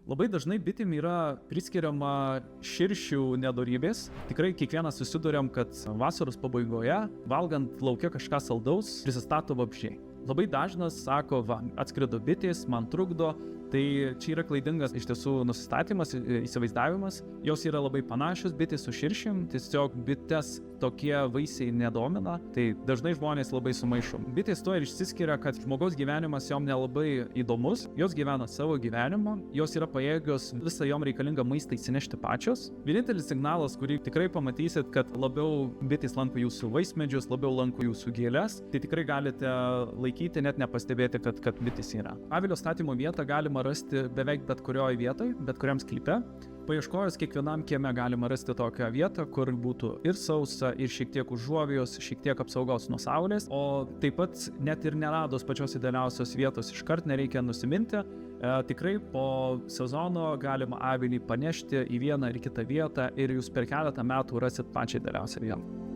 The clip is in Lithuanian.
Labai dažnai bitėm yra priskiriama širšių nedorybės. Tikrai kiekvienas susiduriam, kad vasaros pabaigoje, valgant lauke kažką saldaus, prisistato vabzdžiai. Labai dažnas sako, atskrido bitės, man trukdo. Tai čia yra klaidingas iš tiesų nusistatymas, įsivaizdavimas. Jos yra labai panašios bitės su širšim, tiesiog bites tokie vaisiai nedomina, tai dažnai žmonės labai sumaišo. Bitės tuo ir išsiskiria, kad žmogaus gyvenimas jom nelabai įdomus, jos gyvena savo gyvenimą, jos yra pajėgios visą jom reikalingą maistą įsinešti pačios. Vienintelis signalas, kurį tikrai pamatysit, kad labiau bitės lanko jūsų vaismedžius, labiau lanko jūsų gėles, tai tikrai galite laikyti, net nepastebėti, kad bitės yra. Avilio statymo vietą galima rasti beveik bet kurioje vietoje, bet kuriam sklype. Paieškojus kiekvienam kieme galima rasti tokią vietą, kur būtų ir sausa, ir šiek tiek užuovėjos, šiek tiek apsaugos nuo saulės, o taip pat net ir neradus pačios idealiausios vietos iškart nereikia nusiminti. Tikrai po sezono galima avilį panešti į vieną ar kitą vietą ir jūs per keletą metų rasit pačią idealiausią vietą.